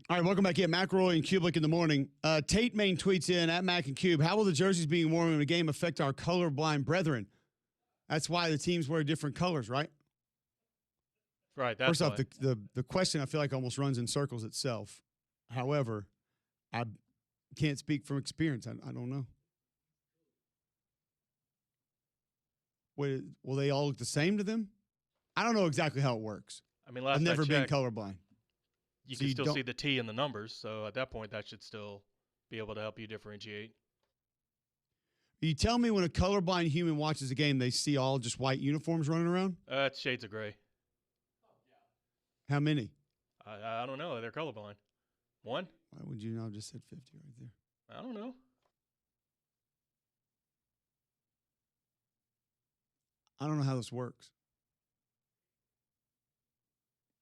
All right, welcome back in. McElroy and Kubelik in the morning. Tate Main tweets in at Mac and Cube. How will the jerseys being worn in the game affect our colorblind brethren? That's why the teams wear different colors, right? Right. That's First off, the question I feel like almost runs in circles itself. However, I can't speak from experience. I don't know. Will they all look the same to them? I don't know exactly how it works. I mean, last I've never I checked, been colorblind. You can still see the T in the numbers, so at that point, that should still be able to help you differentiate. You tell me when a colorblind human watches a game, they see all just white uniforms running around? It's shades of gray. How many? I don't know. They're colorblind. One? Why would you not have just said 50 right there? I don't know. I don't know how this works.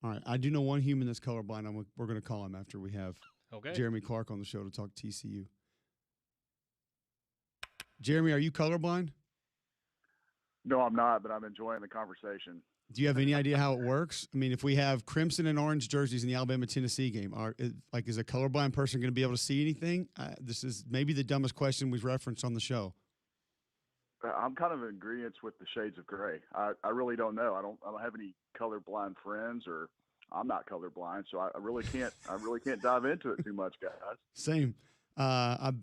All right. I do know one human that's colorblind. We're going to call him after we have Jeremy Clark on the show to talk TCU. Jeremy, are you colorblind? No, I'm not, but I'm enjoying the conversation. Do you have any idea how it works? I mean, if we have crimson and orange jerseys in the Alabama-Tennessee game, is a colorblind person going to be able to see anything? This is maybe the dumbest question we've referenced on the show. I'm kind of in agreement with the shades of gray. I really don't know. I don't have any colorblind friends, or I'm not colorblind, so I really can't dive into it too much, guys. Same. I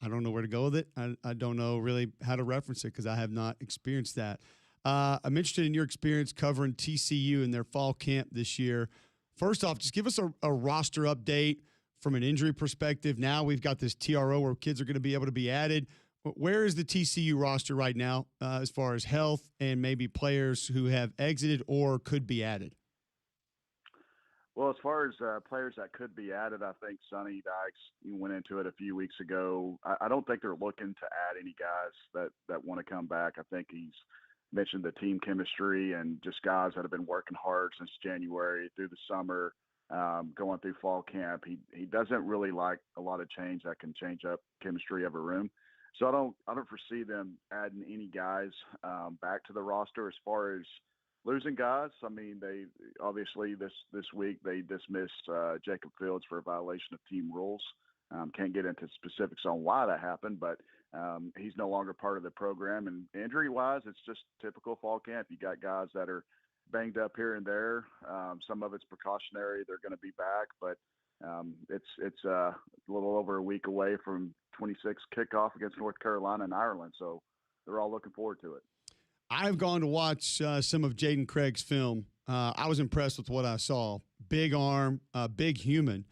don't know where to go with it. I don't know really how to reference it because I have not experienced that. I'm interested in your experience covering TCU in their fall camp this year. First off, just give us a roster update from an injury perspective. Now we've got this TRO where kids are going to be able to be added. Where is the TCU roster right now as far as health and maybe players who have exited or could be added? Well, as far as players that could be added, I think Sonny Dykes went into it a few weeks ago. I don't think they're looking to add any guys that want to come back. I think he's mentioned the team chemistry and just guys that have been working hard since January through the summer, going through fall camp. He doesn't really like a lot of change that can change up chemistry of a room. So I don't foresee them adding any guys back to the roster. As far as losing guys, I mean, they obviously this week they dismissed Jacob Fields for a violation of team rules. Can't get into specifics on why that happened, but he's no longer part of the program. And injury-wise, it's just typical fall camp. You got guys that are banged up here and there. Some of it's precautionary; they're going to be back, but it's a little over a week away from 26 kickoff against North Carolina and Ireland, so they're all looking forward to it. I've gone to watch some of Jaden Craig's film. I was impressed with what I saw. Big arm, big human,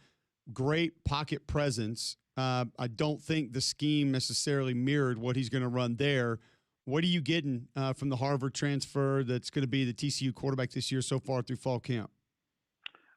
great pocket presence. I don't think the scheme necessarily mirrored what he's going to run there. What are you getting from the Harvard transfer that's going to be the TCU quarterback this year so far through fall camp?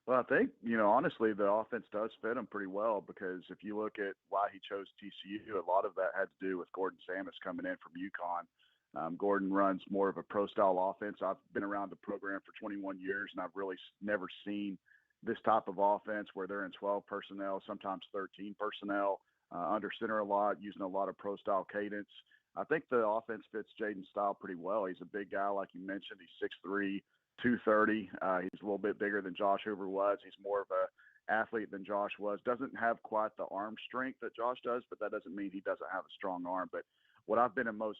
Well, I think, honestly, the offense does fit him pretty well because if you look at why he chose TCU, a lot of that had to do with Gordon Samus coming in from UConn. Gordon runs more of a pro-style offense. I've been around the program for 21 years, and I've really never seen this type of offense where they're in 12 personnel, sometimes 13 personnel, under center a lot, using a lot of pro-style cadence. I think the offense fits Jaden's style pretty well. He's a big guy, like you mentioned. He's 6'3", 230. He's a little bit bigger than Josh Hoover was. He's more of a athlete than Josh was. Doesn't have quite the arm strength that Josh does, but that doesn't mean he doesn't have a strong arm. But what I've been most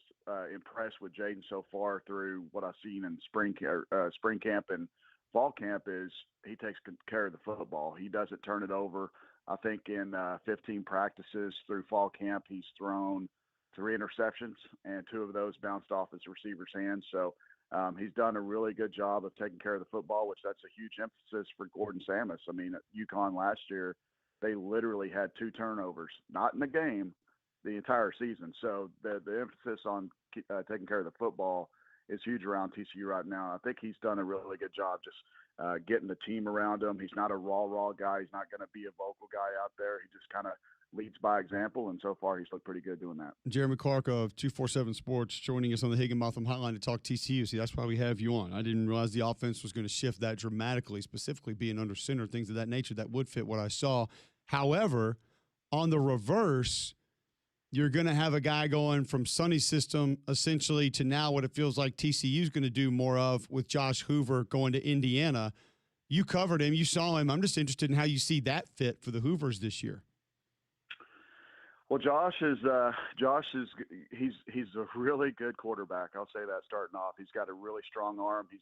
impressed with Jaden so far through what I've seen in spring camp and fall camp is he takes care of the football. He doesn't turn it over. I think in 15 practices through fall camp, he's thrown 3 interceptions, and 2 of those bounced off his receiver's hands. So he's done a really good job of taking care of the football, which that's a huge emphasis for Gordon Samus. I mean, at UConn last year, they literally had 2 turnovers, not in the game, the entire season. So the emphasis on taking care of the football is huge around TCU right now. I think he's done a really good job just getting the team around him. He's not a raw guy. He's not going to be a vocal guy out there. He just kind of leads by example, and so far he's looked pretty good doing that. Jeremy Clark of 247 Sports joining us on the Higginbotham Hotline to talk TCU. See, that's why we have you on. I didn't realize the offense was going to shift that dramatically, specifically being under center, things of that nature that would fit what I saw. However, on the reverse, you're going to have a guy going from Sonny's system essentially to now what it feels like TCU is going to do more of with Josh Hoover going to Indiana. You covered him. You saw him. I'm just interested in how you see that fit for the Hoovers this year. Well, Josh is he's a really good quarterback. I'll say that starting off. He's got a really strong arm. He's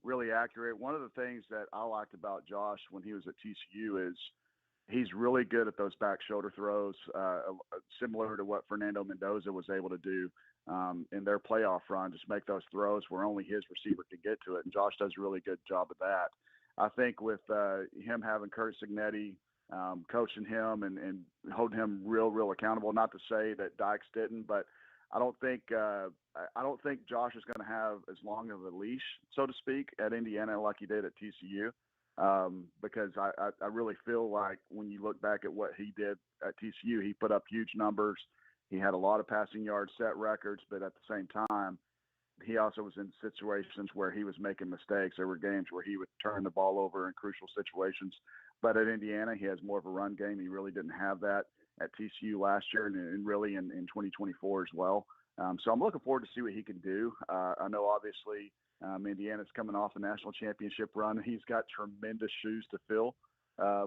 really accurate. One of the things that I liked about Josh when he was at TCU is he's really good at those back shoulder throws, similar to what Fernando Mendoza was able to do in their playoff run. Just make those throws where only his receiver can get to it, and Josh does a really good job of that. I think with him having Kurt Signetti coaching him and holding him real accountable. Not to say that Dykes didn't, but I don't think Josh is going to have as long of a leash, so to speak, at Indiana like he did at TCU. Because I really feel like when you look back at what he did at TCU, he put up huge numbers. He had a lot of passing yards, set records, but at the same time, he also was in situations where he was making mistakes. There were games where he would turn the ball over in crucial situations. But at Indiana, he has more of a run game. He really didn't have that at TCU last year and really in 2024 as well. So I'm looking forward to see what he can do. I know obviously Indiana's coming off a national championship run. He's got tremendous shoes to fill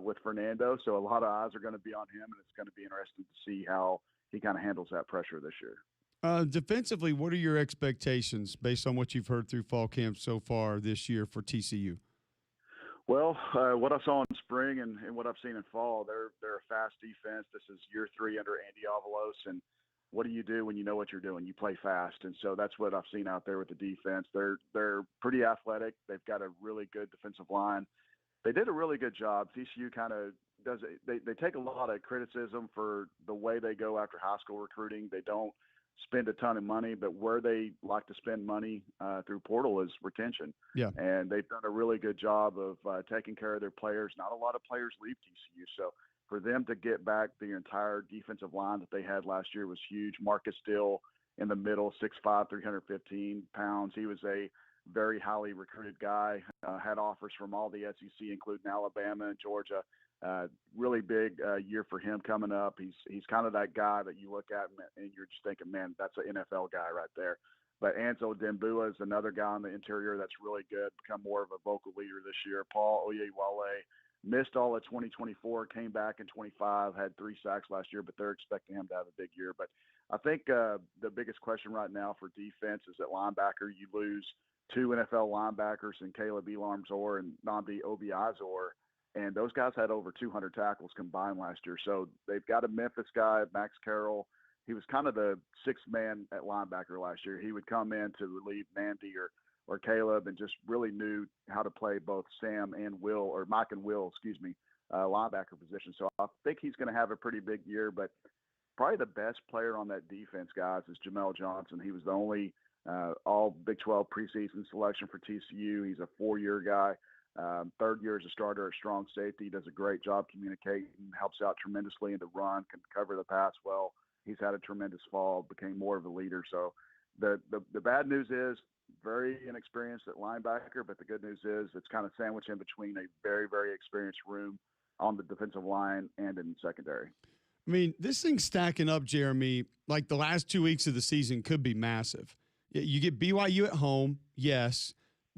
with Fernando. So a lot of eyes are going to be on him, and it's going to be interesting to see how he kind of handles that pressure this year. Defensively, what are your expectations based on what you've heard through fall camp so far this year for TCU? Well, what I saw in spring and what I've seen in fall, they're a fast defense. This is year 3 under Andy Avalos, and what do you do when you know what you're doing? You play fast, and so that's what I've seen out there with the defense. They're pretty athletic. They've got a really good defensive line. They did a really good job. TCU kind of does it. They take a lot of criticism for the way they go after high school recruiting. They don't spend a ton of money, but where they like to spend money through portal is retention. Yeah. And they've done a really good job of taking care of their players. Not a lot of players leave TCU. So for them to get back the entire defensive line that they had last year was huge. Marcus Dill in the middle, 6'5", 315 pounds. He was a very highly recruited guy, had offers from all the SEC, including Alabama and Georgia. Really big year for him coming up. He's kind of that guy that you look at and you're just thinking, man, that's an NFL guy right there. But Anzo Dembua is another guy on the interior that's really good, become more of a vocal leader this year. Paul Oyewale missed all of 2024, came back in 25, had 3 sacks last year, but they're expecting him to have a big year. But I think the biggest question right now for defense is at linebacker. You lose 2 NFL linebackers in Caleb Elarmzor and Nnamdi Obiazor. And those guys had over 200 tackles combined last year. So they've got a Memphis guy, Max Carroll. He was kind of the 6th man at linebacker last year. He would come in to relieve Mandy or Caleb and just really knew how to play both Sam and Will, or Mike and Will, linebacker position. So I think he's going to have a pretty big year. But probably the best player on that defense, guys, is Jamel Johnson. He was the only all Big 12 preseason selection for TCU. He's a 4-year guy. 3rd year as a starter at strong safety, does a great job communicating, helps out tremendously in the run, can cover the pass well. He's had a tremendous fall, became more of a leader. So the bad news is very inexperienced at linebacker, but the good news is it's kind of sandwiched in between a very, very experienced room on the defensive line and in secondary. I mean, this thing's stacking up, Jeremy. Like the last 2 weeks of the season could be massive. You get BYU at home, yes.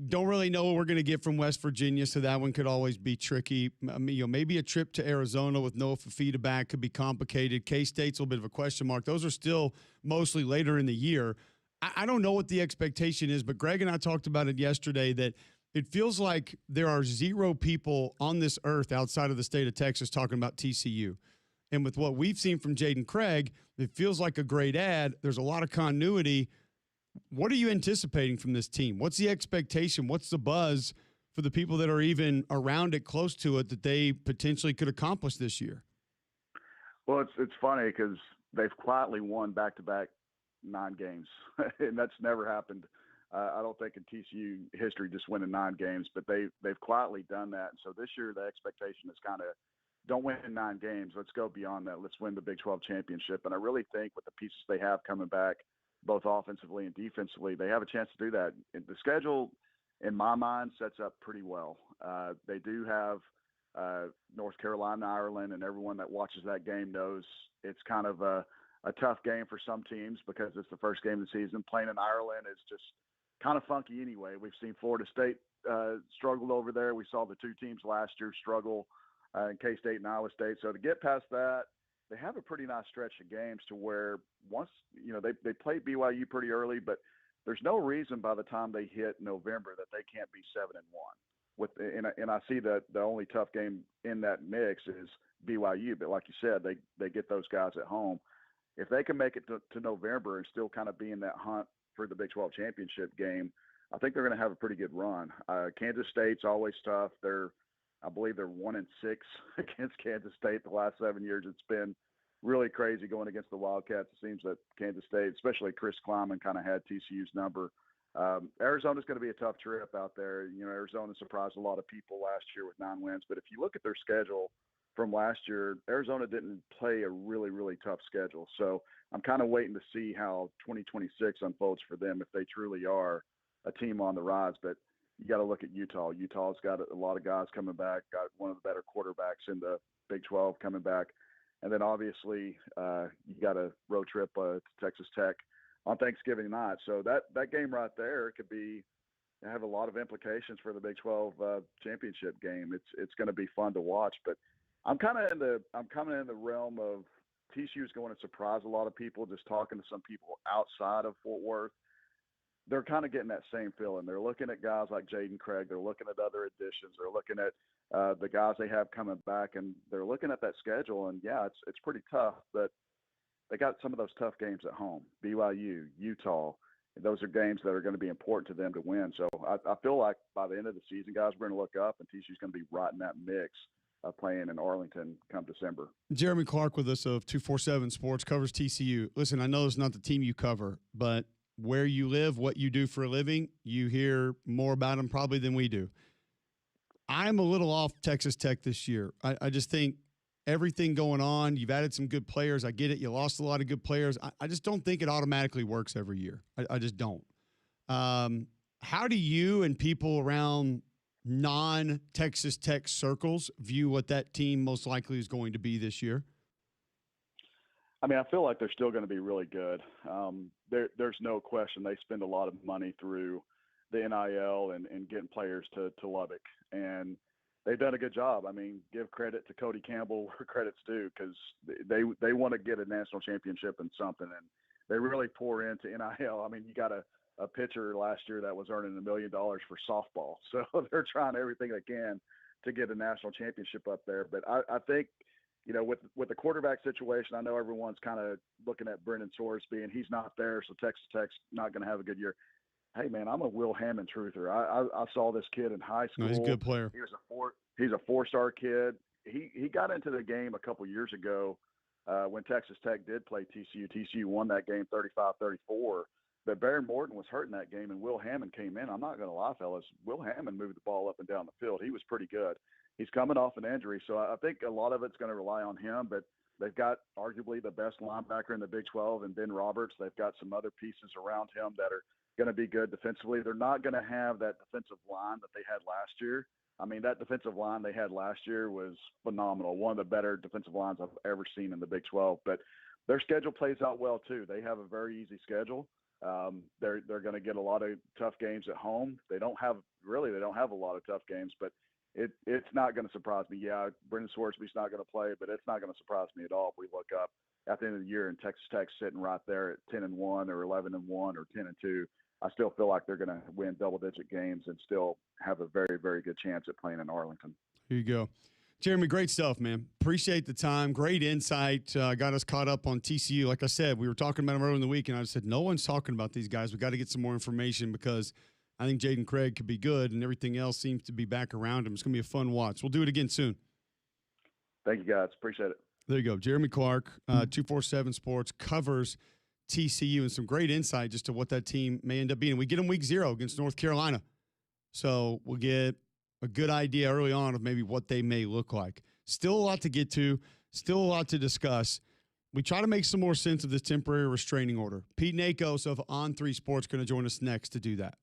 Don't really know what we're going to get from West Virginia, so that one could always be tricky. I mean, maybe a trip to Arizona with Noah Fafita back could be complicated. K-State's a little bit of a question mark. Those are still mostly later in the year. I don't know what the expectation is, but Greg and I talked about it yesterday that it feels like there are 0 people on this earth outside of the state of Texas talking about TCU. And with what we've seen from Jaden Craig, it feels like a great ad. There's a lot of continuity. What are you anticipating from this team? What's the expectation? What's the buzz for the people that are even around it, close to it, that they potentially could accomplish this year? Well, it's funny because they've quietly won back-to-back 9 games, and that's never happened. I don't think in TCU history just winning 9 games, but they've quietly done that. And so this year the expectation is kind of don't win 9 games. Let's go beyond that. Let's win the Big 12 championship. And I really think with the pieces they have coming back, both offensively and defensively, they have a chance to do that. The schedule, in my mind, sets up pretty well. They do have North Carolina, Ireland, and everyone that watches that game knows it's kind of a tough game for some teams because it's the first game of the season. Playing in Ireland is just kind of funky anyway. We've seen Florida State struggled over there. We saw the two teams last year struggle in K-State and Iowa State. So to get past that, they have a pretty nice stretch of games to where once, they played BYU pretty early, but there's no reason by the time they hit November that they can't be 7-1. And I see that the only tough game in that mix is BYU. But like you said, they get those guys at home. If they can make it to November and still kind of be in that hunt for the Big 12 championship game, I think they're going to have a pretty good run. Kansas State's always tough. I believe they're 1-6 against Kansas State the last 7 years. It's been really crazy going against the Wildcats. It seems that Kansas State, especially Chris Kleiman, kind of had TCU's number. Arizona's going to be a tough trip out there. Arizona surprised a lot of people last year with 9 wins. But if you look at their schedule from last year, Arizona didn't play a really, really tough schedule. So I'm kind of waiting to see how 2026 unfolds for them if they truly are a team on the rise. But you got to look at Utah. Utah's got a lot of guys coming back, got one of the better quarterbacks in the Big 12 coming back. And then obviously you got a road trip to Texas Tech on Thanksgiving night. So that game right there could have a lot of implications for the Big 12 championship game. It's going to be fun to watch. But I'm kind of in the realm of TCU's going to surprise a lot of people. Just talking to some people outside of Fort Worth, they're kind of getting that same feeling. They're looking at guys like Jaden Craig. They're looking at other additions. They're looking at the guys they have coming back, and they're looking at that schedule. And yeah, it's pretty tough, but they got some of those tough games at home. BYU, Utah, those are games that are going to be important to them to win. So I feel like by the end of the season, guys, we're going to look up, and TCU's going to be right in that mix of playing in Arlington come December. Jeremy Clark with us of 247 Sports, covers TCU. Listen, I know it's not the team you cover, but where you live, what you do for a living, you hear more about them probably than we do. I'm a little off Texas Tech this year. I just think everything going on, you've added some good players. I get it. You lost a lot of good players. I just don't think it automatically works every year. I just don't. How do you and people around non-Texas Tech circles view what that team most likely is going to be this year? I mean, I feel like they're still going to be really good. There's no question they spend a lot of money through the NIL and getting players to Lubbock, and they've done a good job. I mean, give credit to Cody Campbell where credit's due, because they want to get a national championship in something, and they really pour into NIL. I mean, you got a pitcher last year that was earning $1 million for softball, so they're trying everything they can to get a national championship up there. But I think, with the quarterback situation, I know everyone's kind of looking at Brendan Sorsby, and he's not there, so Texas Tech's not going to have a good year. Hey, man, I'm a Will Hammond truther. I saw this kid in high school. No, he's a good player. He's a 4-star kid. He got into the game a couple years ago when Texas Tech did play TCU. TCU won that game 35-34. But Baron Morton was hurt in that game, and Will Hammond came in. I'm not going to lie, fellas. Will Hammond moved the ball up and down the field. He was pretty good. He's coming off an injury, so I think a lot of it's going to rely on him. But they've got arguably the best linebacker in the Big 12 in Ben Roberts. They've got some other pieces around him that are going to be good defensively. They're not going to have that defensive line that they had last year. I mean, that defensive line they had last year was phenomenal. One of the better defensive lines I've ever seen in the Big 12. But their schedule plays out well, too. They have a very easy schedule. They're going to get a lot of tough games at home. They don't have a lot of tough games, but it's not going to surprise me. Yeah, Brendan Swarsby's not going to play, but it's not going to surprise me at all if we look up at the end of the year and Texas Tech sitting right there at 10-1 or 11-1 or 10-2. I still feel like they're going to win double-digit games and still have a very, very good chance at playing in Arlington. Here you go. Jeremy, great stuff, man. Appreciate the time. Great insight. Got us caught up on TCU. Like I said, we were talking about them earlier in the week, and I said, no one's talking about these guys. We got to get some more information because I think Jaden Craig could be good, and everything else seems to be back around him. It's going to be a fun watch. We'll do it again soon. Thank you, guys. Appreciate it. There you go. Jeremy Clark, 247 Sports, covers TCU, and some great insight just to what that team may end up being. We get them week 0 against North Carolina. So we'll get a good idea early on of maybe what they may look like. Still a lot to get to, still a lot to discuss. We try to make some more sense of this temporary restraining order. Pete Nakos of On3 Sports going to join us next to do that.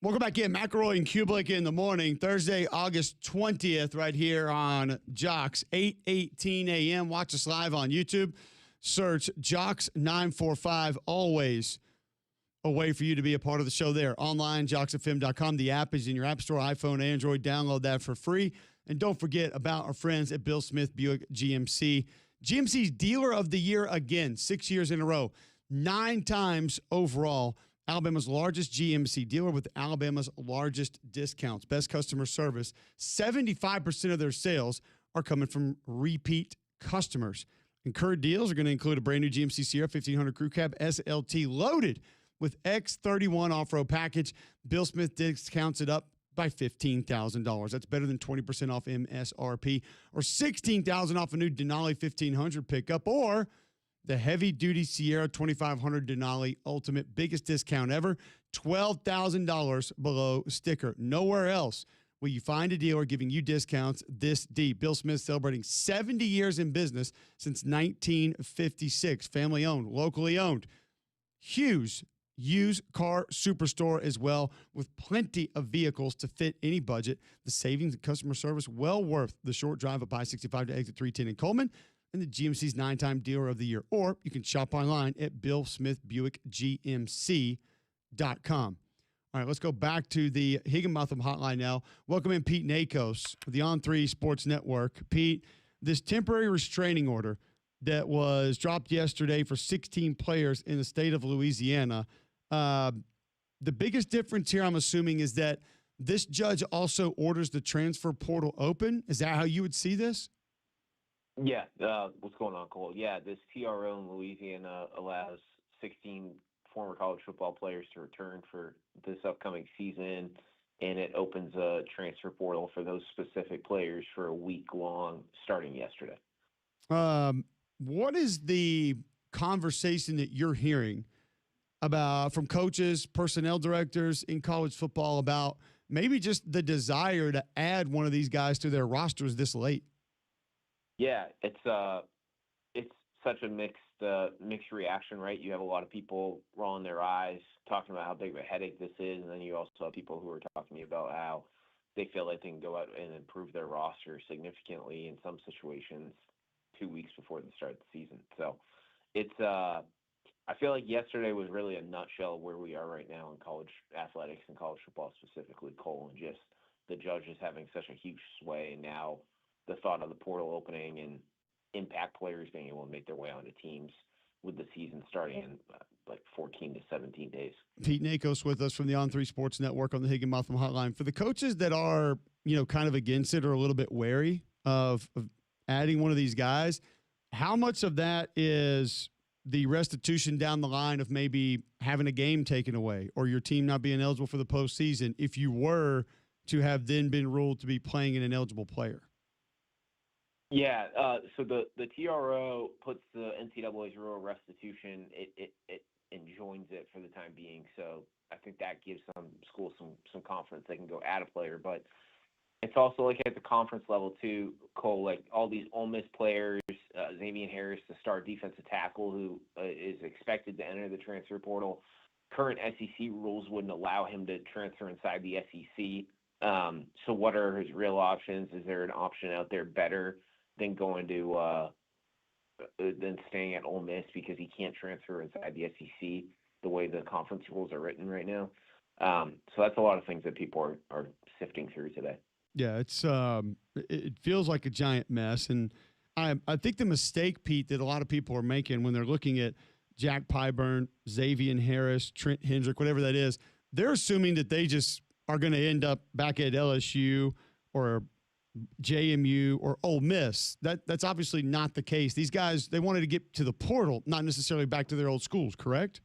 Welcome back in. McElroy and Kublik in the morning, Thursday, August 20th, right here on Jocks, 8:18 a.m. Watch us live on YouTube. Search Jocks945. Always a way for you to be a part of the show there. Online, jocksfm.com. The app is in your app store, iPhone, Android. Download that for free. And don't forget about our friends at Bill Smith Buick GMC. GMC's Dealer of the Year again, 6 years in a row, 9 times overall. Alabama's largest GMC dealer with Alabama's largest discounts. Best customer service. 75% of their sales are coming from repeat customers. Incurred deals are going to include a brand new GMC Sierra 1500 Crew Cab SLT loaded with X31 off-road package. Bill Smith discounts it up by $15,000. That's better than 20% off MSRP or $16,000 off a new Denali 1500 pickup or the heavy-duty Sierra 2500 Denali Ultimate, biggest discount ever, $12,000 below sticker. Nowhere else will you find a dealer giving you discounts this deep. Bill Smith celebrating 70 years in business since 1956. Family-owned, locally owned. Huge used car superstore as well with plenty of vehicles to fit any budget. The savings and customer service well worth the short drive up I-65 to exit 310 in Coleman. And the GMC's 9-time Dealer of the Year. Or you can shop online at BillSmithBuickGMC.com. All right, let's go back to the Higginbotham hotline now. Welcome in Pete Nakos of the On3 Sports Network. Pete, this temporary restraining order that was dropped yesterday for 16 players in the state of Louisiana, the biggest difference here, I'm assuming, is that this judge also orders the transfer portal open. Is that how you would see this? Yeah, what's going on, Cole? Yeah, this TRO in Louisiana allows 16 former college football players to return for this upcoming season, and it opens a transfer portal for those specific players for a week long starting yesterday. What is the conversation that you're hearing about from coaches, personnel directors in college football about maybe just the desire to add one of these guys to their rosters this late? Yeah, it's such a mixed reaction, right? You have a lot of people rolling their eyes, talking about how big of a headache this is, and then you also have people who are talking about how they feel like they can go out and improve their roster significantly in some situations 2 weeks before the start of the season. So it's I feel like yesterday was really a nutshell of where we are right now in college athletics and college football specifically, Cole, and just the judges having such a huge sway now. The thought of the portal opening and impact players being able to make their way onto teams with the season starting in like 14 to 17 days. Pete Nakos with us from the On3 Sports Network on the Higginbotham hotline. For the coaches that are, kind of against it or a little bit wary of adding one of these guys, how much of that is the restitution down the line of maybe having a game taken away or your team not being eligible for the postseason if you were to have then been ruled to be playing an ineligible player? Yeah, so the TRO puts the NCAA's rule of restitution. It enjoins it for the time being. So I think that gives some schools some confidence they can go add a player. But it's also like at the conference level too, Cole. Like all these Ole Miss players, Xavier Harris, the star defensive tackle who is expected to enter the transfer portal. Current SEC rules wouldn't allow him to transfer inside the SEC. So what are his real options? Is there an option out there better than going to than staying at Ole Miss because he can't transfer inside the SEC the way the conference rules are written right now? So that's a lot of things that people are sifting through today. Yeah, it feels like a giant mess, and I think the mistake, Pete, that a lot of people are making when they're looking at Jack Pyburn, Xavier Harris, Trent Hendrick, whatever that is, they're assuming that they just are going to end up back at LSU or JMU or Ole Miss. That's obviously not the case. These guys, they wanted to get to the portal, not necessarily back to their old schools, correct?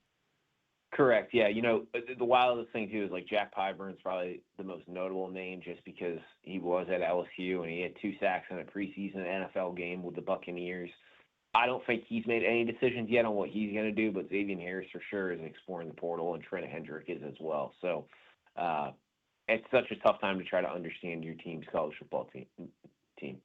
Correct. Yeah. The wildest thing too is like Jack Pyburn's probably the most notable name just because he was at LSU and he had 2 sacks in a preseason NFL game with the Buccaneers. I don't think he's made any decisions yet on what he's going to do, but Xavier Harris for sure is exploring the portal and Trent Hendrick is as well. So, it's such a tough time to try to understand your team's college football team.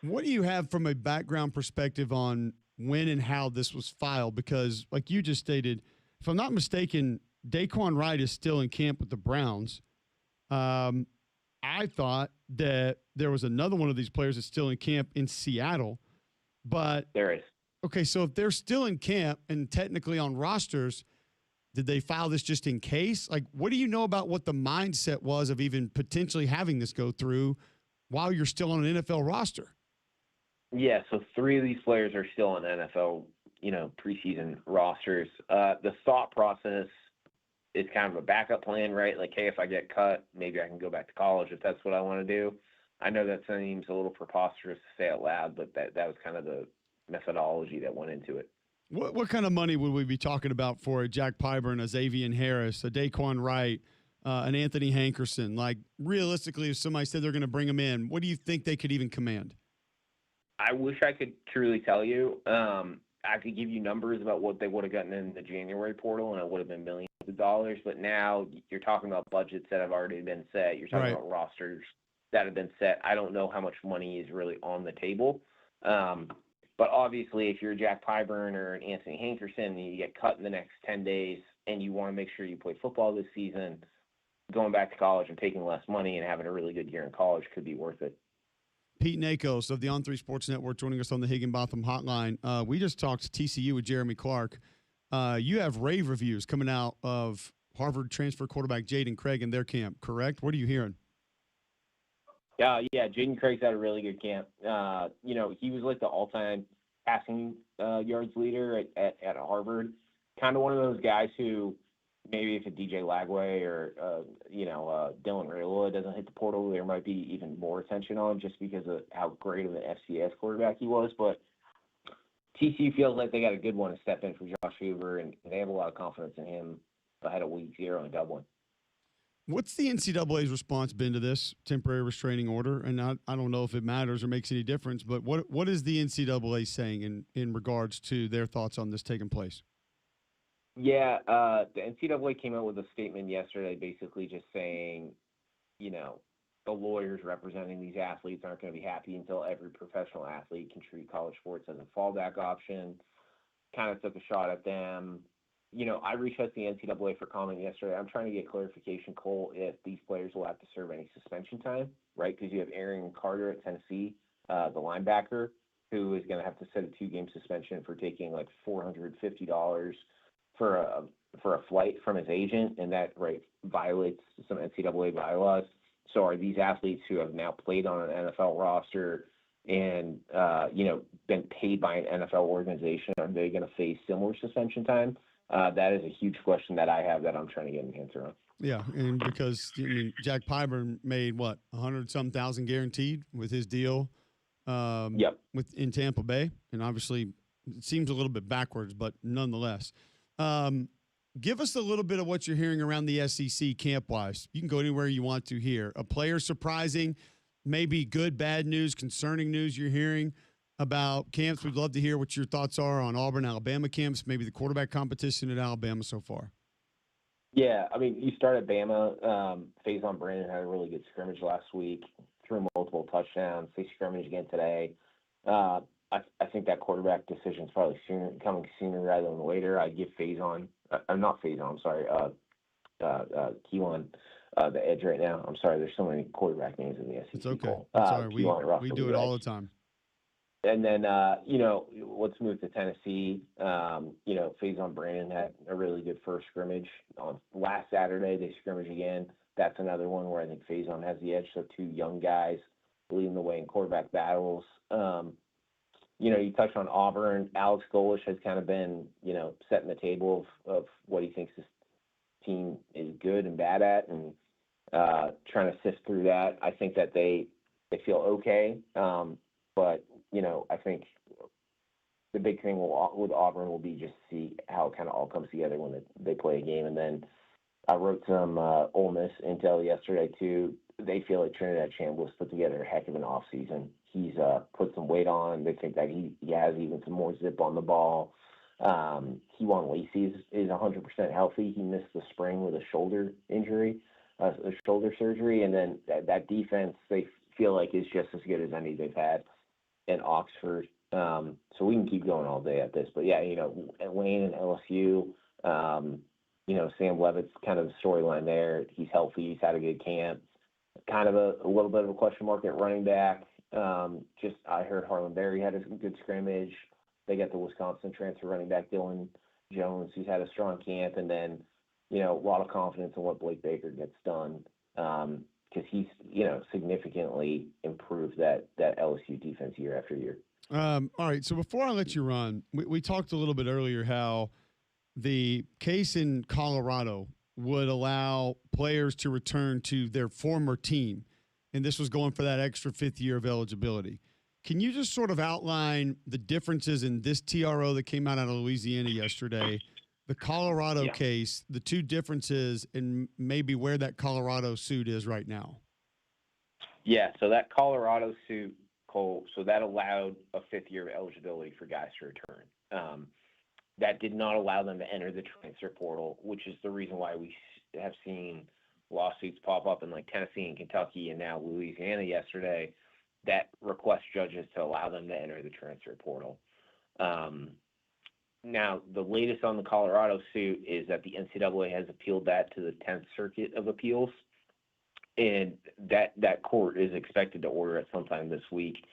What do you have from a background perspective on when and how this was filed? Because, like you just stated, if I'm not mistaken, Daquan Wright is still in camp with the Browns. I thought that there was another one of these players that's still in camp in Seattle, but there is. Okay, so if they're still in camp and technically on rosters, did they file this just in case? Like, what do you know about what the mindset was of even potentially having this go through while you're still on an NFL roster? Yeah, so 3 of these players are still on NFL, preseason rosters. The thought process is kind of a backup plan, right? Like, hey, if I get cut, maybe I can go back to college if that's what I want to do. I know that seems a little preposterous to say out loud, but that was kind of the methodology that went into it. What kind of money would we be talking about for a Jack Pyburn, a Xavier Harris, a Daquan Wright, an Anthony Hankerson? Like, realistically, if somebody said they're going to bring them in, what do you think they could even command? I wish I could truly tell you. I could give you numbers about what they would have gotten in the January portal, and it would have been millions of dollars. But now you're talking about budgets that have already been set. You're talking about rosters that have been set. I don't know how much money is really on the table. But obviously, if you're Jack Pyburn or an Anthony Hankerson and you get cut in the next 10 days and you want to make sure you play football this season, going back to college and taking less money and having a really good year in college could be worth it. Pete Nakos of the On3 Sports Network joining us on the Higginbotham Hotline. We just talked to TCU with Jeremy Clark. You have rave reviews coming out of Harvard transfer quarterback Jaden Craig in their camp, correct? What are you hearing? Yeah, Jaden Craig's had a really good camp. He was like the all-time passing yards leader at Harvard. Kind of one of those guys who maybe if a DJ Lagway or Dylan Raiola doesn't hit the portal, there might be even more attention on him just because of how great of an FCS quarterback he was. But TCU feels like they got a good one to step in for Josh Hoover, and they have a lot of confidence in him ahead of week 0 in Dublin. What's the NCAA's response been to this temporary restraining order? And I don't know if it matters or makes any difference, but what is the NCAA saying in regards to their thoughts on this taking place? Yeah, the NCAA came out with a statement yesterday basically just saying, the lawyers representing these athletes aren't going to be happy until every professional athlete can treat college sports as a fallback option. Kind of took a shot at them. I reached out to the NCAA for comment yesterday. I'm trying to get clarification, Cole, if these players will have to serve any suspension time, right? Because you have Aaron Carter at Tennessee, the linebacker, who is going to have to set a 2-game suspension for taking like $450 for a flight from his agent, and that violates some NCAA bylaws. So are these athletes who have now played on an NFL roster and been paid by an NFL organization, are they going to face similar suspension time? That is a huge question that I have that I'm trying to get an answer on. Yeah, and because Jack Pyburn made 100-some thousand guaranteed with his deal in Tampa Bay, and obviously it seems a little bit backwards, but nonetheless. Give us a little bit of what you're hearing around the SEC camp-wise. You can go anywhere you want to here. A player surprising, maybe good, bad news, concerning news you're hearing about camps. We'd love to hear what your thoughts are on Auburn, Alabama camps, maybe the quarterback competition at Alabama so far. Yeah, you start at Bama. Faison Brandon had a really good scrimmage last week, threw multiple touchdowns. They scrimmage again today. I think that quarterback decision is probably coming sooner rather than later. I'd give Keelan the edge right now. I'm sorry, there's so many quarterback names in the SEC. It's okay. Sorry, we do it all the time. And then, let's move to Tennessee. Faison Brandon had a really good first scrimmage. On last Saturday, they scrimmage again. That's another one where I think Faison has the edge. So 2 young guys leading the way in quarterback battles. You touched on Auburn. Alex Golesh has kind of been, setting the table of what he thinks this team is good and bad at, and trying to sift through that. I think that they feel okay, but I think the big thing with Auburn will be just see how it kind of all comes together when they play a game. And then I wrote some Ole Miss intel yesterday too. They feel like Trinidad Chambliss put together a heck of an offseason. He's put some weight on. They think that he has even some more zip on the ball. Kewan Lacey is 100% healthy. He missed the spring with a shoulder injury, a shoulder surgery. And then that defense, they feel like is just as good as any they've had in Oxford. So we can keep going all day at this. But, yeah, Lane and LSU, Sam Levitt's kind of the storyline there. He's healthy. He's had a good camp. Kind of a little bit of a question mark at running back. I heard Harlan Berry had a good scrimmage. They got the Wisconsin transfer running back Dylan Jones, who's had a strong camp, and then a lot of confidence in what Blake Baker gets done because he's significantly improved that LSU defense year after year. All right, so before I let you run, we talked a little bit earlier how the case in Colorado would allow players to return to their former team, and this was going for that extra fifth year of eligibility. Can you just sort of outline the differences in this TRO that came out of Louisiana yesterday, the Colorado case, the two differences, and maybe where that Colorado suit is right now? Yeah, so that Colorado suit, Cole, so that allowed a fifth year of eligibility for guys to return. That did not allow them to enter the transfer portal, which is the reason why we have seen lawsuits pop up in like Tennessee and Kentucky and now Louisiana yesterday that request judges to allow them to enter the transfer portal. Now, the latest on the Colorado suit is that the NCAA has appealed that to the 10th Circuit of Appeals, and that court is expected to order it sometime this week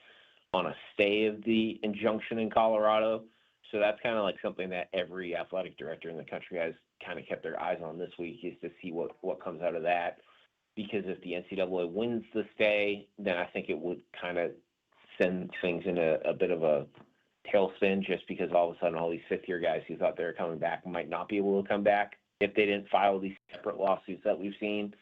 on a stay of the injunction in Colorado. So that's kind of like something that every athletic director in the country has kind of kept their eyes on this week, is to see what comes out of that. Because if the NCAA wins the stay, then I think it would kind of send things in a bit of a tailspin, just because all of a sudden all these fifth-year guys who thought they were coming back might not be able to come back if they didn't file these separate lawsuits that we've seen.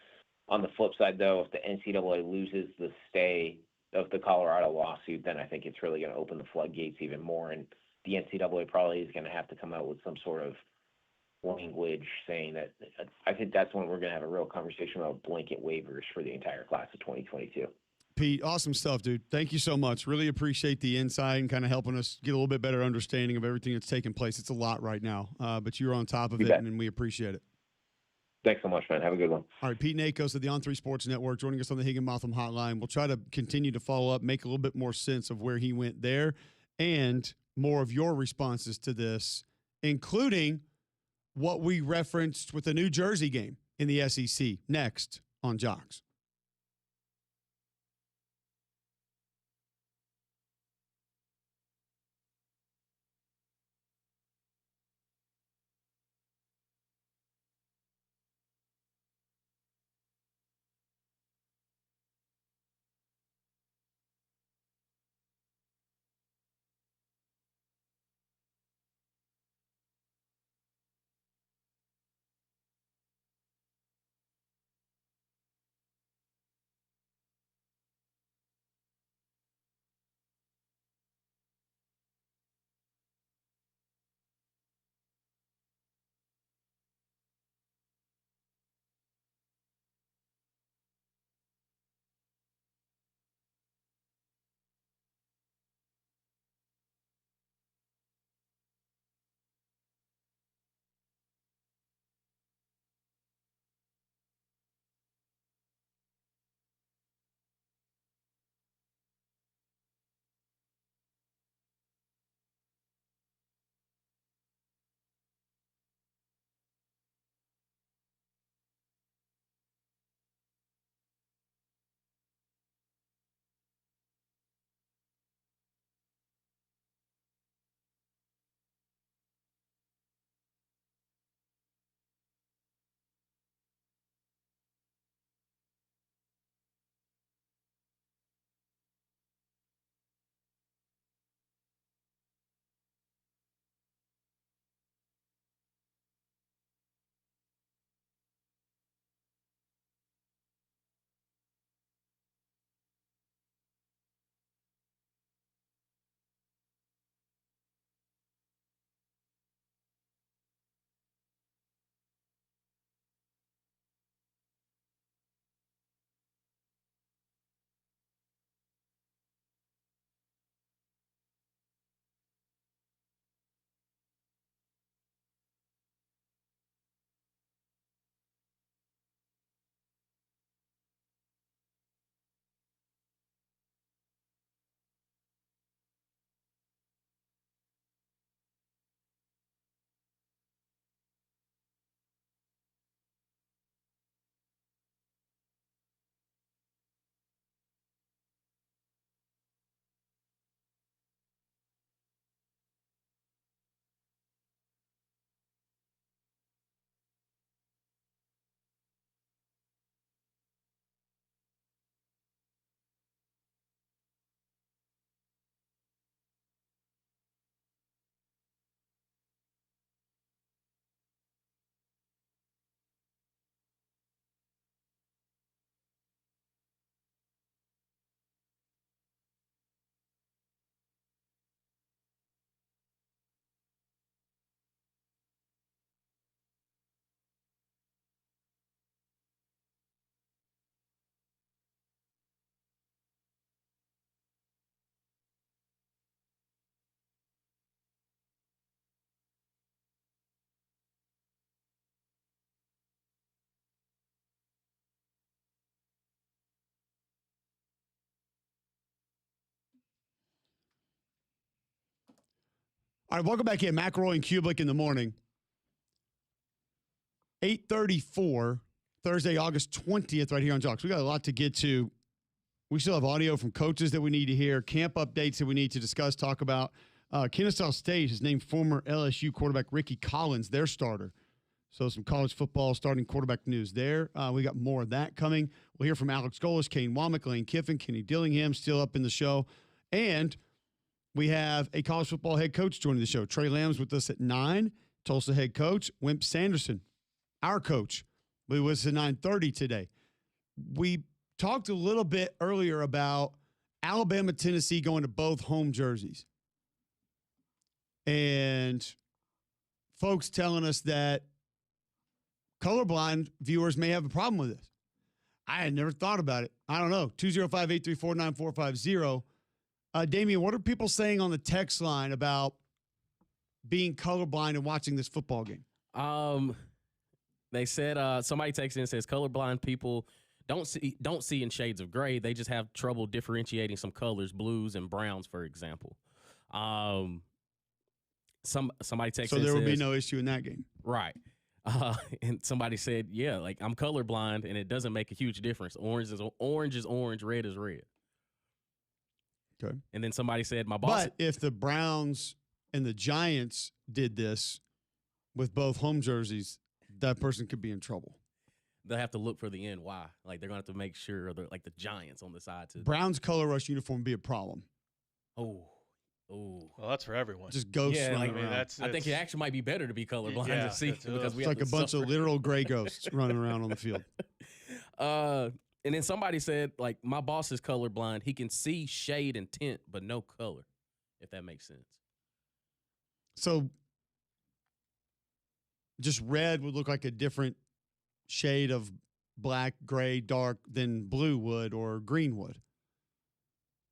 On the flip side, though, if the NCAA loses the stay of the Colorado lawsuit, then I think it's really going to open the floodgates even more, and the NCAA probably is going to have to come out with some sort of language saying that. I think that's when we're going to have a real conversation about blanket waivers for the entire class of 2022. Pete, awesome stuff, dude. Thank you so much. Really appreciate the insight and kind of helping us get a little bit better understanding of everything that's taking place. It's a lot right now, but you're on top of it, and we appreciate it. Thanks so much, man. Have a good one. All right, Pete Nakos of the On3 Sports Network joining us on the Higginbotham Hotline. We'll try to continue to follow up, make a little bit more sense of where he went there, and more of your responses to this, including what we referenced with the New Jersey game in the SEC, next on Jocks. All right, welcome back in. McElroy and Kublik in the morning. 8:34, Thursday, August 20th, right here on Jocks. We got a lot to get to. We still have audio from coaches that we need to hear, camp updates that we need to discuss, talk about. Kennesaw State has named former LSU quarterback Ricky Collins their starter. So some college football starting quarterback news there. We got more of that coming. We'll hear from Alex Golis, Kane Womack, Lane Kiffin, Kenny Dillingham still up in the show. And we have a college football head coach joining the show. Trey Lamb's with us at 9. Tulsa head coach, Wimp Sanderson, our coach, will be with us at 9:30 today. We talked a little bit earlier about Alabama-Tennessee going to both home jerseys. And folks telling us that colorblind viewers may have a problem with this. I had never thought about it. I don't know. 205-834-9450. Damian, what are people saying on the text line about being colorblind and watching this football game? They said somebody texted in and says colorblind people don't see in shades of gray. They just have trouble differentiating some colors, blues and browns, for example. Somebody texted. So there will be no issue in that game, right? And somebody said, yeah, like I'm colorblind and it doesn't make a huge difference. Orange is orange, red is red. Okay. And then somebody said, my boss. But if the Browns and the Giants did this with both home jerseys, that person could be in trouble. They'll have to look for the NY. Like they're going to have to make sure they're like the Giants on the side too. Browns color rush uniform would be a problem. Oh. Well, that's for everyone. Just ghosts running around. I think it actually might be better to be colorblind to see because it's like a bunch of literal gray ghosts running around on the field. And then somebody said, like, my boss is colorblind. He can see shade and tint, but no color, if that makes sense. So just red would look like a different shade of black, gray, dark than blue would or green would.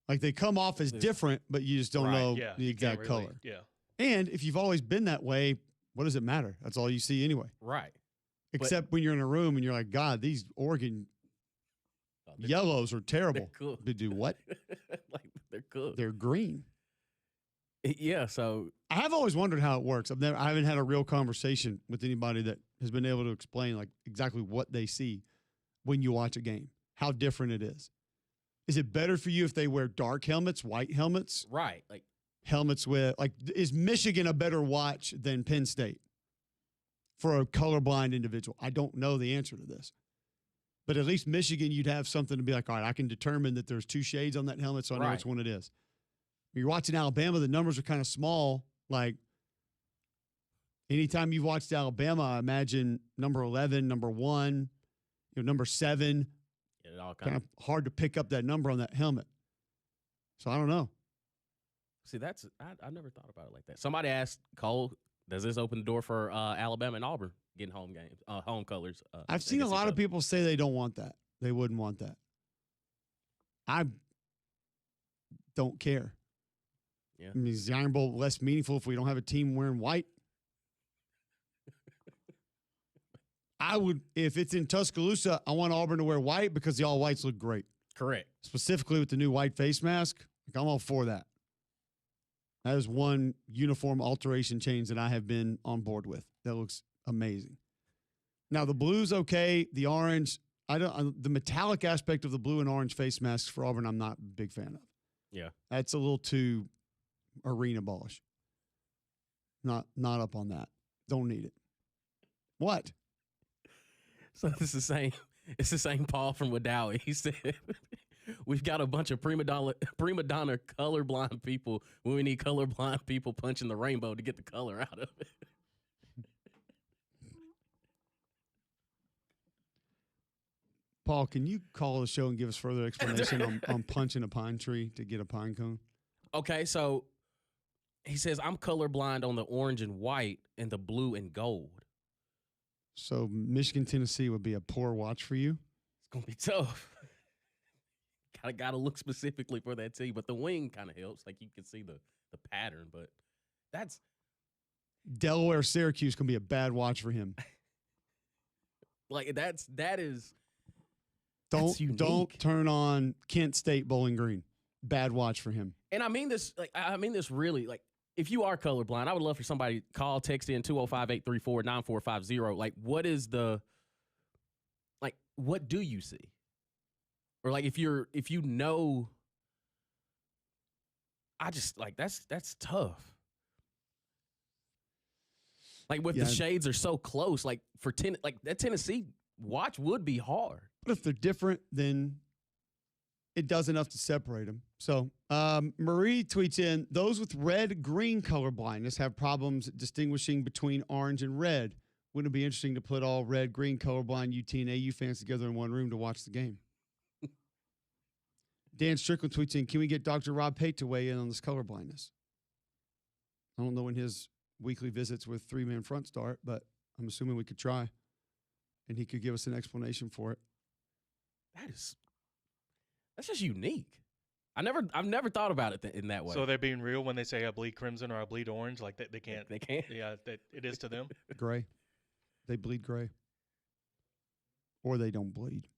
Like they come off as different, but you just don't know the exact color. Yeah. And if you've always been that way, what does it matter? That's all you see anyway. Right. Except when you're in a room and you're like, God, these Oregon yellows are terrible. Cool. They do what? Like they're cool. They're green. Yeah. So I have always wondered how it works. I haven't had a real conversation with anybody that has been able to explain like exactly what they see when you watch a game, how different it is. Is it better for you if they wear dark helmets, white helmets? Right. Like helmets with is Michigan a better watch than Penn State for a colorblind individual? I don't know the answer to this. But at least Michigan, you'd have something to be like, all right, I can determine that there's two shades on that helmet, so I know which one it is. When you're watching Alabama, the numbers are kind of small. Like, anytime you've watched Alabama, I imagine number 11, number 1, number 7. It all kind of hard to pick up that number on that helmet. So I don't know. See, I never thought about it like that. Somebody asked Cole, does this open the door for Alabama and Auburn getting home games, home colors? I've seen a lot of people say they don't want that. They wouldn't want that. I don't care. Yeah. I mean, is the Iron Bowl less meaningful if we don't have a team wearing white? I would, if it's in Tuscaloosa, I want Auburn to wear white because the all whites look great. Correct. Specifically with the new white face mask. Like, I'm all for that. That is one uniform alteration change that I have been on board with. That looks amazing. Now the blue's okay. The orange, the metallic aspect of the blue and orange face masks for Auburn, I'm not a big fan of. Yeah. That's a little too arena ballish. Not up on that. Don't need it. What? So it's the same Paul from Wadowee. He said, we've got a bunch of prima donna colorblind people when we need colorblind people punching the rainbow to get the color out of it. Paul, can you call the show and give us further explanation on punching a pine tree to get a pine cone? Okay, so he says, I'm colorblind on the orange and white and the blue and gold. So Michigan, Tennessee would be a poor watch for you? It's going to be tough. Got to look specifically for that team, but the wing kind of helps. Like you can see the pattern, but that's Delaware, Syracuse can be a bad watch for him. Like that is don't turn on Kent State Bowling Green. Bad watch for him. And I mean this really like if you are colorblind, I would love for somebody to call, text in 205-834-9450. Like, what is what do you see? Or like, if you know, I just like, that's tough. Like the shades are so close, like like that Tennessee watch would be hard. But if they're different, then it does enough to separate them. So Marie tweets in, those with red-green color blindness have problems distinguishing between orange and red. Wouldn't it be interesting to put all red-green colorblind UT and AU fans together in one room to watch the game? Dan Strickland tweets in, can we get Dr. Rob Pate to weigh in on this color blindness? I don't know when his weekly visits with three-man front start, but I'm assuming we could try, and he could give us an explanation for it. That's just unique. I've never thought about it in that way. So they're being real when they say I bleed crimson or I bleed orange, like they can't. They can't. Yeah, it is to them. Gray. They bleed gray. Or they don't bleed.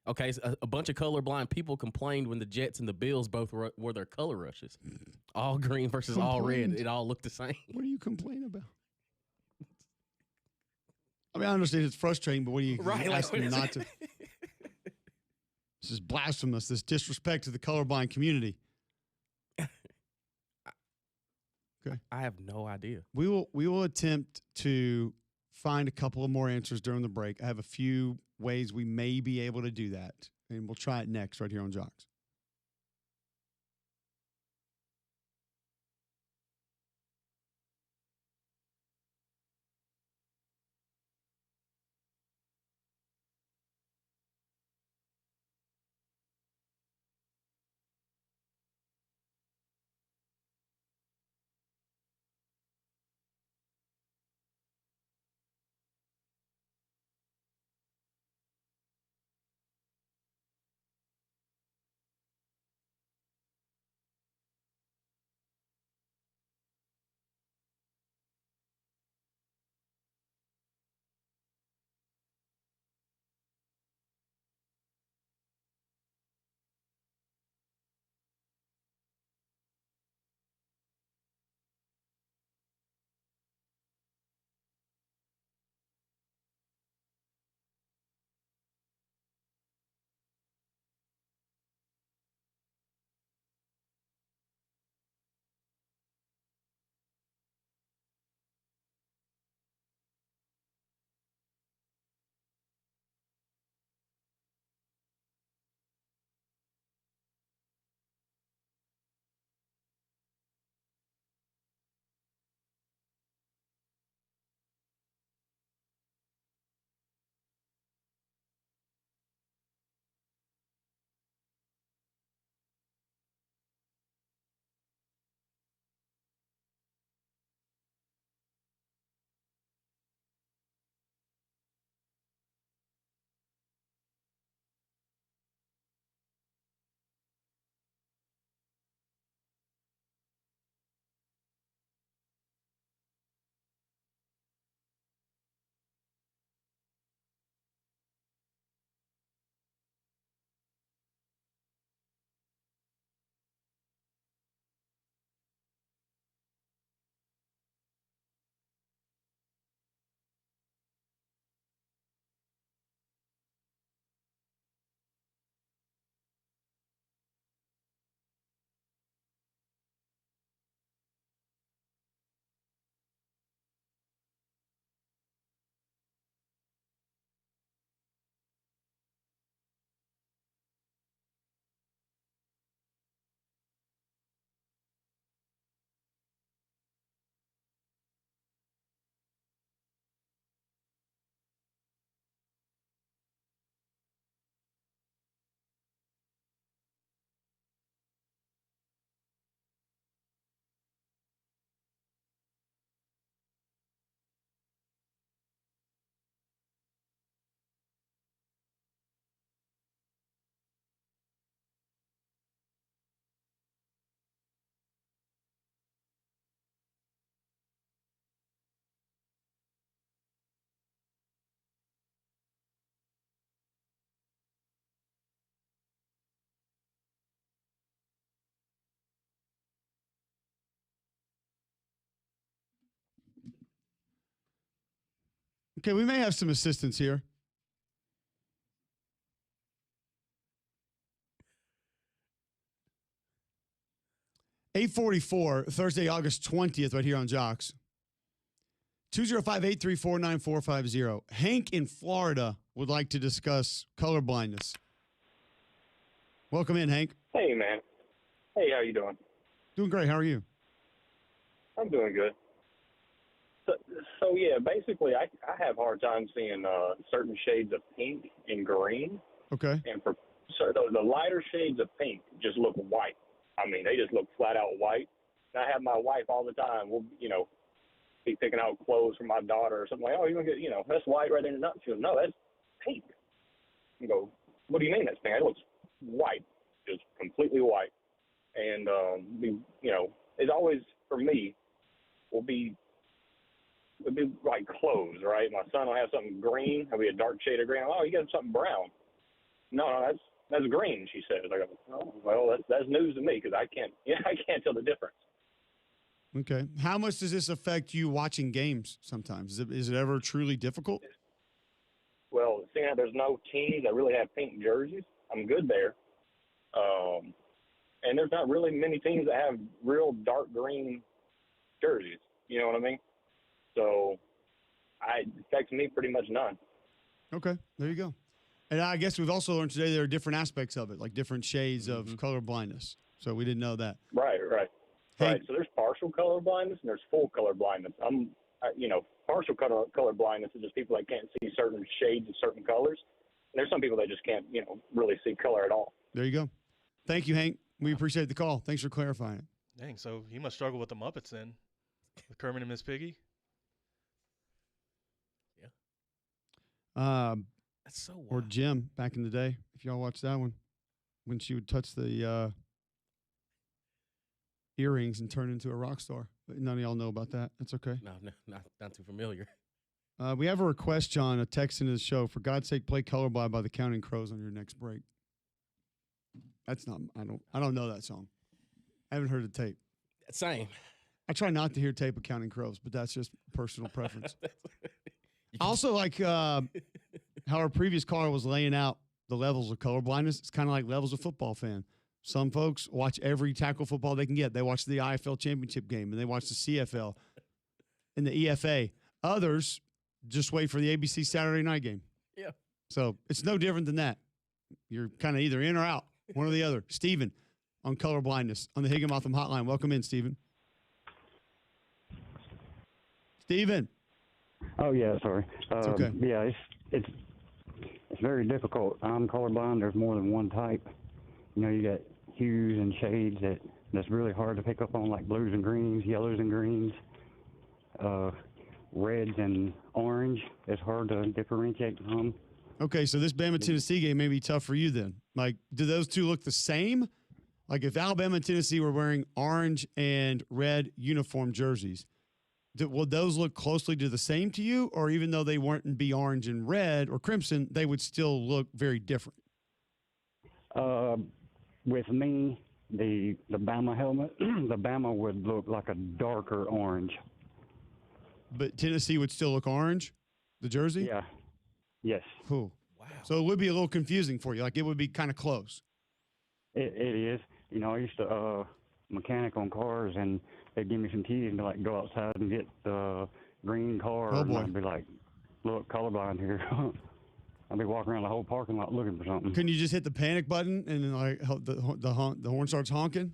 Okay, so a bunch of colorblind people complained when the Jets and the Bills both wore their color rushes. All green versus all red. It all looked the same. What do you complain about? I mean, I understand it's frustrating, but what do you ask them not to? This is blasphemous, this disrespect to the colorblind community. Okay. I have no idea. We will attempt to find a couple of more answers during the break. I have a few ways we may be able to do that, and we'll try it next right here on Jocks. Okay, we may have some assistance here. 8:44, Thursday, August 20th, right here on Jocks. 205-834-9450. Hank in Florida would like to discuss colorblindness. Welcome in, Hank. Hey, man. Hey, how you doing? Doing great. How are you? I'm doing good. So yeah, basically, I have a hard time seeing certain shades of pink and green. Okay. And the lighter shades of pink just look white. I mean, they just look flat out white. And I have my wife all the time. We'll, be picking out clothes for my daughter or something like, oh, you want to get, that's white right there. She goes, no, that's pink. You go, what do you mean that's pink? It looks white, just completely white. And, it's always, for me, would be like clothes, right? My son will have something green. It'll be a dark shade of green. Oh, you got something brown. No, that's green, she says. I go, oh, well, that's news to me because I can't tell the difference. Okay. How much does this affect you watching games sometimes? Is it ever truly difficult? Well, seeing that there's no teams that really have pink jerseys, I'm good there. And there's not really many teams that have real dark green jerseys. You know what I mean? So it affects me pretty much none. Okay. There you go. And I guess we've also learned today there are different aspects of it, like different shades of color blindness. So we didn't know that. Right. Hey. Right. So there's partial color blindness and there's full color blindness. Partial color blindness is just people that can't see certain shades of certain colors. And there's some people that just can't, really see color at all. There you go. Thank you, Hank. We appreciate the call. Thanks for clarifying it. Dang, so he must struggle with the Muppets then, with Kermit and Miss Piggy. Yeah. That's so wild. Or Jim back in the day, if y'all watched that one, when she would touch the earrings and turn into a rock star. But none of y'all know about that. That's okay. No, not too familiar. We have a request, John, a text into the show. For God's sake, play Colorblind by the Counting Crows on your next break. That's not. I don't know that song. I haven't heard the tape. Same. I try not to hear tape of Counting Crows, but that's just personal preference. I also like how our previous caller was laying out the levels of colorblindness. It's kind of like levels of football fan. Some folks watch every tackle football they can get. They watch the IFL championship game, and they watch the CFL and the EFA. Others just wait for the ABC Saturday night game. Yeah. So it's no different than that. You're kind of either in or out, one or the other. Steven on colorblindness on the Higginbotham hotline. Welcome in, Steven. Steven. Oh, yeah, sorry. It's okay. Yeah, it's very difficult. I'm colorblind. There's more than one type. You got hues and shades that's really hard to pick up on, like blues and greens, yellows and greens, reds and orange. It's hard to differentiate from. Okay, so this Bama-Tennessee game may be tough for you then. Like, do those two look the same? Like, if Alabama and Tennessee were wearing orange and red uniform jerseys, will those look closely to the same to you? Or even though they wouldn't be orange and red or crimson, they would still look very different? With me, the Bama helmet, the Bama would look like a darker orange. But Tennessee would still look orange, the jersey? Yeah. Yes. Cool. Wow. So it would be a little confusing for you. Like, it would be kind of close. It is. I used to mechanic on cars, and they'd give me some keys and be go outside and get the green car. Oh, boy. And I'd be look, colorblind here. I'd be walking around the whole parking lot looking for something. Couldn't you just hit the panic button and then the horn starts honking?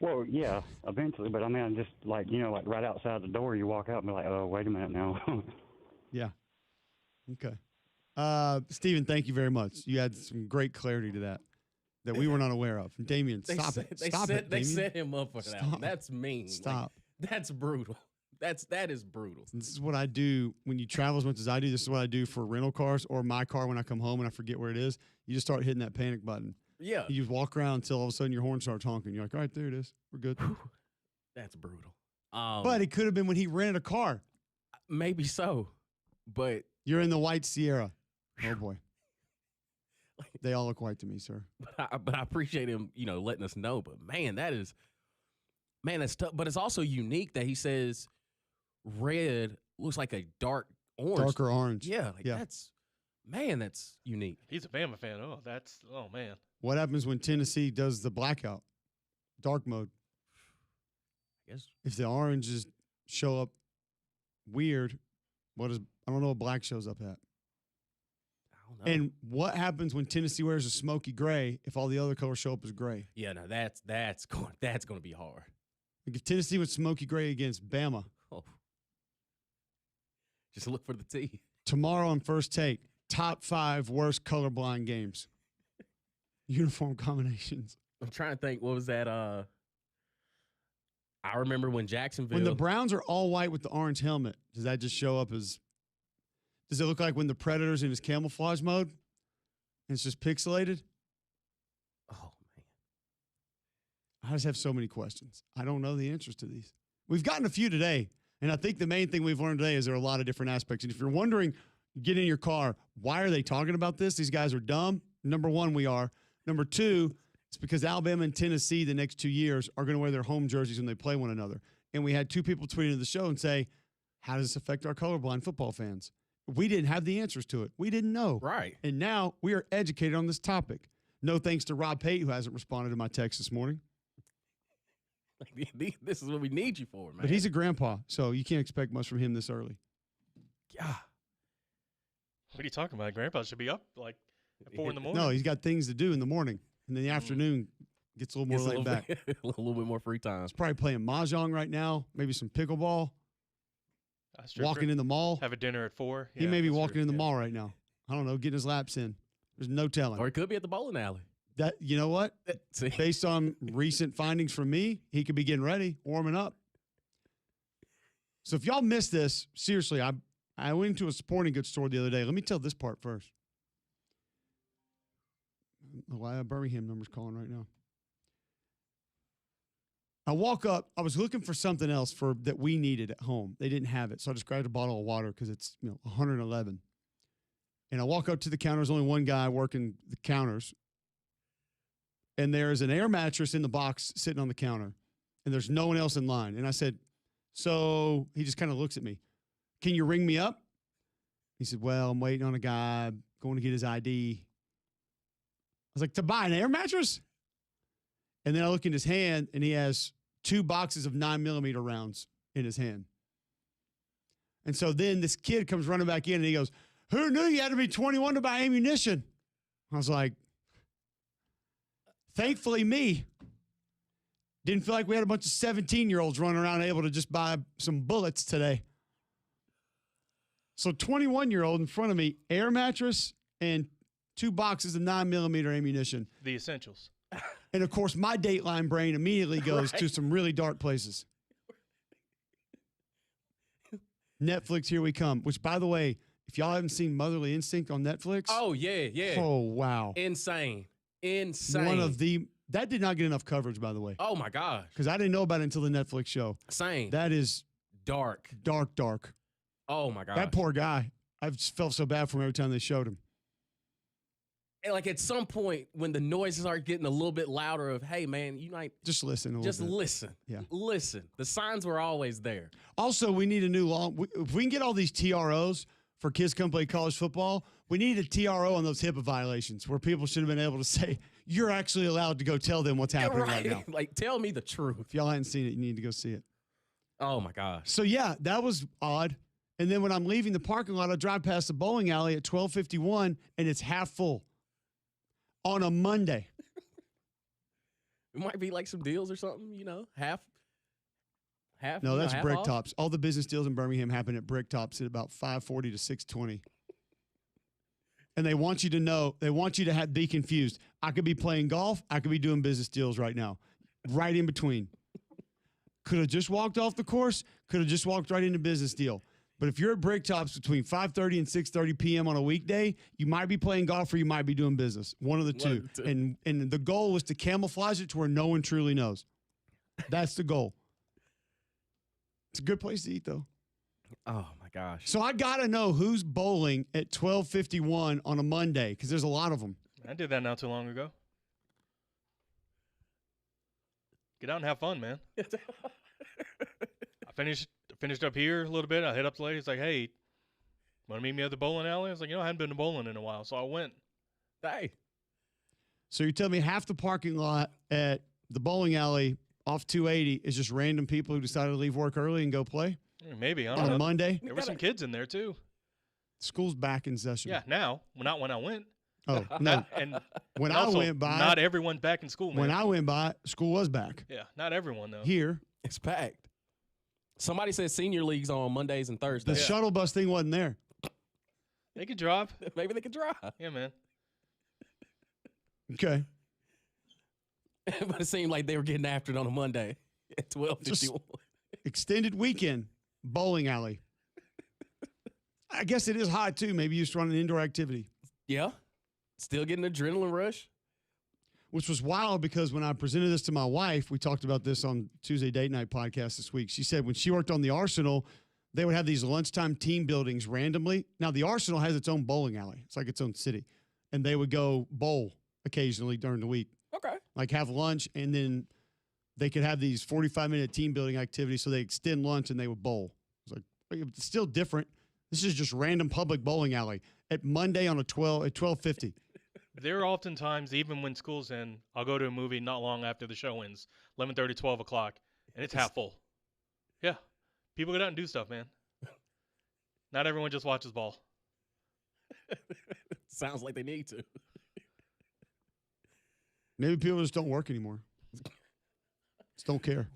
Well, yeah, eventually, but I mean, just right outside the door, you walk out and be like, oh, wait a minute now. Yeah. Okay. Steven, thank you very much. You had some great clarity to that we were not aware of. And Damien, stop it. They set him up for that one. That's mean. Stop. That's brutal. That is brutal. This is what I do when you travel as much as I do. This is what I do for rental cars or my car when I come home and I forget where it is. You just start hitting that panic button. Yeah. You just walk around until all of a sudden your horn starts honking. You're like, all right, there it is. We're good. That's brutal. But it could have been when he rented a car. Maybe so, but you're in the white Sierra. Oh boy. They all look white to me, sir. But I appreciate him, letting us know. But that's tough. But it's also unique that he says red looks like a dark orange. Darker orange. Yeah, that's unique. He's a Bama fan. Oh man. What happens when Tennessee does the blackout, dark mode? I guess If the oranges show up weird, I don't know what black shows up at. I don't know. And what happens when Tennessee wears a smoky gray if all the other colors show up as gray? Yeah, no, that's going to be hard. Like if Tennessee went smoky gray against Bama Oh. Just look for the T. tomorrow on First Take, top 5 worst colorblind games. Uniform combinations. I'm trying to think. What was that? I remember when Jacksonville. When the Browns are all white with the orange helmet, does that just show up as? Does it look like when the Predator's in his camouflage mode and it's just pixelated? Oh man, I just have so many questions. I don't know the answers to these. We've gotten a few today, and I think the main thing we've learned today is there are a lot of different aspects. And if you're wondering, get in your car. Why are they talking about this? These guys are dumb. Number one, we are. Number two, it's because Alabama and Tennessee the next 2 years are going to wear their home jerseys when they play one another. And we had 2 people tweet into the show and say, how does this affect our colorblind football fans? We didn't have the answers to it. We didn't know. right? And now we are educated on this topic. No thanks to Rob Pate, who hasn't responded to my text this morning. This is what we need you for, man. But he's a grandpa, so you can't expect much from him this early. yeah. What are you talking about? Grandpa should be up like at 4 in the morning. No, he's got things to do in the morning. And then the afternoon gets a little more laid back. A little bit more free time. He's probably playing mahjong right now, maybe some pickleball, That's true. walking in the mall. Have a dinner at 4. He Yeah, may be that's walking true. in the Yeah. mall right now. I don't know, getting his laps in. There's no telling. Or he could be at the bowling alley. That you know what? See? Based on recent findings from me, he could be getting ready, warming up. So if y'all missed this, seriously, I went into a sporting goods store the other day. Let me tell this part first. I don't know why Birmingham number's calling right now. I walk up. I was looking for something else that we needed at home. They didn't have it, so I just grabbed a bottle of water because it's 111. And I walk up to the counter. There's only one guy working the counters. And there's an air mattress in the box sitting on the counter. And there's no one else in line. And I said, so he just kind of looks at me. Can you ring me up? He said, well, I'm waiting on a guy going to get his ID. I was like, to buy an air mattress? And then I look in his hand, and he has 2 boxes of 9mm rounds in his hand. And so then this kid comes running back in, and he goes, who knew you had to be 21 to buy ammunition? I was like, thankfully me. Didn't feel like we had a bunch of 17-year-olds running around able to just buy some bullets today. So 21-year-old in front of me, air mattress and 2 boxes of 9mm ammunition. The essentials. And, of course, my Dateline brain immediately goes to some really dark places. Netflix, here we come. Which, by the way, if y'all haven't seen Motherly Instinct on Netflix. Oh, yeah. Oh, wow. Insane. One of the – that did not get enough coverage, by the way. Oh, my gosh. Because I didn't know about it until the Netflix show. Same. That is Dark. dark. Oh, my gosh. That poor guy. I just felt so bad for him every time they showed him. And like at some point when the noises are getting a little bit louder of, hey, man, you might Just listen a little just bit. listen. Yeah. Listen. The signs were always there. Also, we need a new law. If we can get all these TROs for kids come play college football, we need a TRO on those HIPAA violations where people should have been able to say, you're actually allowed to go tell them what's happening right now. Like, tell me the truth. If y'all hadn't seen it, you need to go see it. Oh, my gosh. So, yeah, that was odd. And then when I'm leaving the parking lot, I drive past the bowling alley at 12:51, and it's half full on a Monday. It might be like some deals or something, half. No, that's half Brick off. Tops. All the business deals in Birmingham happen at Brick Tops at about 5:40 to 6:20. And they want you to know, they want you to be confused. I could be playing golf. I could be doing business deals right now, right in between. Could have just walked off the course. Could have just walked right into business deal. But if you're at Brick Tops between 5:30 and 6:30 p.m. on a weekday, you might be playing golf or you might be doing business. One of the two. And the goal was to camouflage it to where no one truly knows. That's the goal. It's a good place to eat, though. Oh, my gosh. So I got to know who's bowling at 12:51 on a Monday because there's a lot of them. I did that not too long ago. Get out and have fun, man. I finished up here a little bit. I hit up the lady. It's like, hey, Want to meet me at the bowling alley? I was like, I hadn't been to bowling in a while, so I went. Hey. So you're telling me half the parking lot at the bowling alley off 280 is just random people who decided to leave work early and go play? Maybe. I don't on know. a Monday? There were some kids in there, too. School's back in session. Yeah, now. Well, not when I went. Oh, no. And when I also, went by. not everyone's back in school, man. When I went by, school was back. Yeah, not everyone, though. Here. It's packed. Somebody said senior league's on Mondays and Thursdays. The shuttle bus thing wasn't there. They could drive. Maybe they could drive. Yeah, man. Okay. But it seemed like they were getting after it on a Monday at 12:51. Extended weekend, bowling alley. I guess it is hot, too. Maybe you used to run an indoor activity. Yeah. Still getting an adrenaline rush. Which was wild because when I presented this to my wife, we talked about this on Tuesday Date Night podcast this week. She said when she worked on the Arsenal, they would have these lunchtime team buildings randomly. Now, the Arsenal has its own bowling alley. It's like its own city. And they would go bowl occasionally during the week. Okay. Like have lunch, and then they could have these 45-minute team building activities. So they extend lunch and they would bowl. It's like, it's still different. This is just random public bowling alley at Monday on at 12:50. There are oftentimes, even when school's in, I'll go to a movie not long after the show ends, 11:30, 12 o'clock, and it's half full. Yeah. People get out and do stuff, man. Not everyone just watches ball. Sounds like they need to. Maybe people just don't work anymore. Just don't care.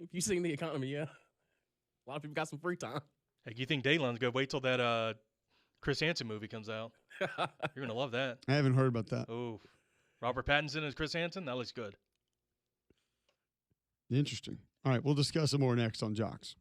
If you've seen the economy, yeah. A lot of people got some free time. Hey, you think Dayline's good? Wait till that Chris Hansen movie comes out. You're going to love that. I haven't heard about that. Oh, Robert Pattinson as Chris Hansen? That looks good. Interesting. All right, we'll discuss some more next on Jocks.